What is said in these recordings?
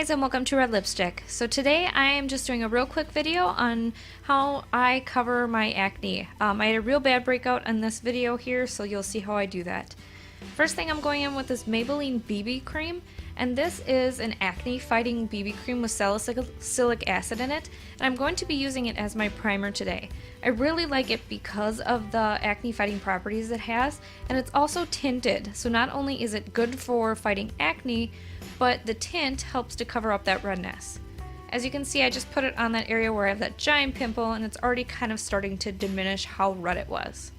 guys, and welcome to Red Lipstick. So today I am just doing a real quick video on how I cover my acne. I had a real bad breakout in this video here, so you'll see how I do that. First thing I'm going in with is Maybelline BB cream, and this is an acne fighting BB cream with salicylic acid in it, and I'm going to be using it as my primer today. I really like it because of the acne fighting properties it has, and it's also tinted, so not only is it good for fighting acne, but the tint helps to cover up that redness. As you can see, I just put it on that area where I have that giant pimple, and it's already kind of starting to diminish how red it was.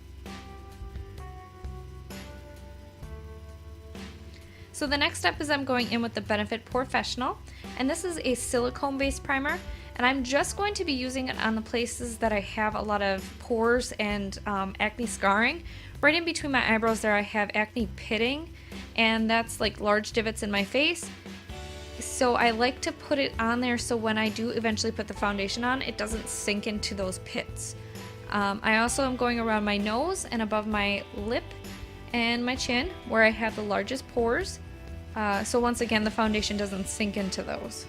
So the next step is I'm going in with the Benefit Professional, and this is a silicone based primer, and I'm just going to be using it on the places that I have a lot of pores and acne scarring. Right in between my eyebrows there I have acne pitting, and that's like large divots in my face. So I like to put it on there so when I do eventually put the foundation on, it doesn't sink into those pits. I also am going around my nose and above my lip and my chin where I have the largest pores. So once again, the foundation doesn't sink into those.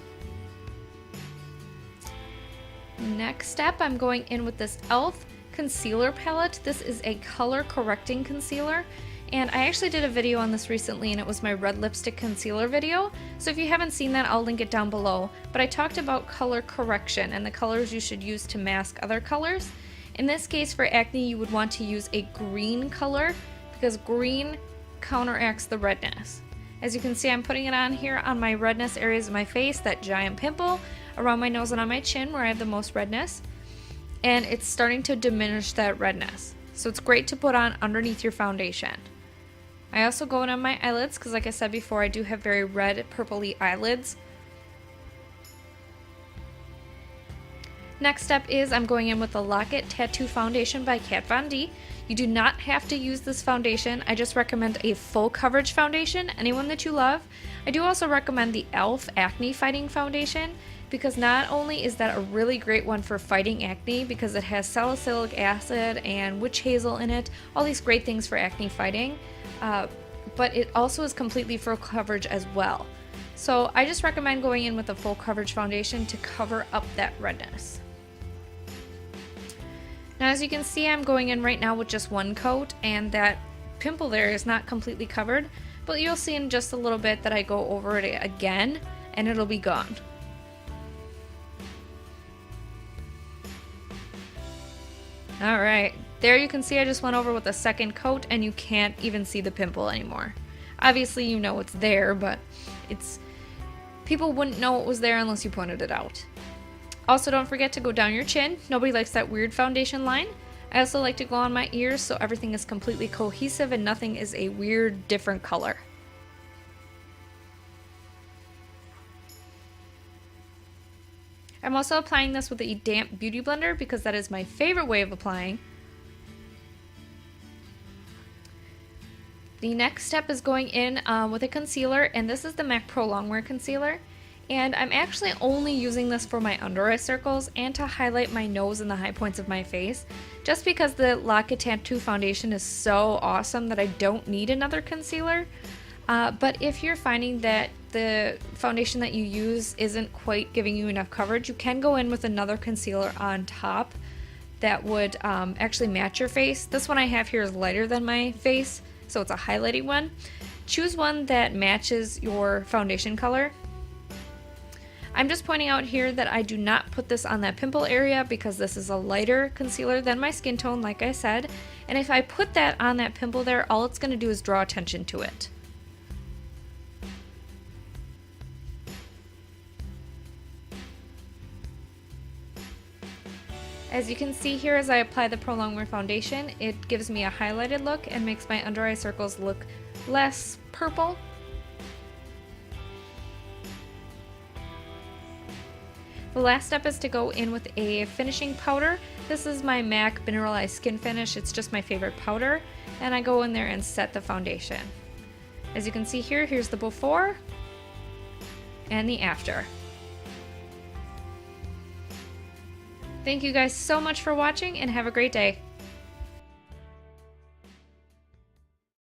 Next step, I'm going in with this e.l.f. concealer palette. This is a color correcting concealer, and I actually did a video on this recently, and it was my red lipstick concealer video. So if you haven't seen that, I'll link it down below. But I talked about color correction and the colors you should use to mask other colors. In this case, for acne, you would want to use a green color because green counteracts the redness. As you can see, I'm putting it on here on my redness areas of my face, that giant pimple, around my nose and on my chin where I have the most redness. And it's starting to diminish that redness. So it's great to put on underneath your foundation. I also go in on my eyelids because, like I said before, I do have very red, purpley eyelids. Next step is I'm going in with the Lock-It Tattoo Foundation by Kat Von D. You do not have to use this foundation. I just recommend a full coverage foundation, anyone that you love. I do also recommend the e.l.f. Acne Fighting Foundation because not only is that a really great one for fighting acne because it has salicylic acid and witch hazel in it, all these great things for acne fighting, but it also is completely full coverage as well. So I just recommend going in with a full coverage foundation to cover up that redness. Now as you can see, I'm going in right now with just one coat, and that pimple there is not completely covered, but you'll see in just a little bit that I go over it again and it'll be gone. Alright, there you can see I just went over with a second coat and you can't even see the pimple anymore. Obviously you know it's there, but people wouldn't know it was there unless you pointed it out. Also, don't forget to go down your chin. Nobody likes that weird foundation line. I also like to go on my ears so everything is completely cohesive and nothing is a weird different color. I'm also applying this with a damp beauty blender because that is my favorite way of applying. The next step is going in with a concealer, and this is the MAC Pro Longwear Concealer. And I'm actually only using this for my under eye circles and to highlight my nose and the high points of my face, just because the Lock-It Tattoo Foundation is so awesome that I don't need another concealer. But if you're finding that the foundation that you use isn't quite giving you enough coverage, you can go in with another concealer on top that would actually match your face. This one I have here is lighter than my face, so it's a highlighting one. Choose one that matches your foundation color. I'm just pointing out here that I do not put this on that pimple area because this is a lighter concealer than my skin tone, like I said. And if I put that on that pimple there, all it's going to do is draw attention to it. As you can see here, as I apply the Pro Longwear foundation, it gives me a highlighted look and makes my under eye circles look less purple. The last step is to go in with a finishing powder. This is my MAC Mineralized Skin Finish. It's just my favorite powder, and I go in there and set the foundation. As you can see here, here's the before and the after. Thank you guys so much for watching, and have a great day.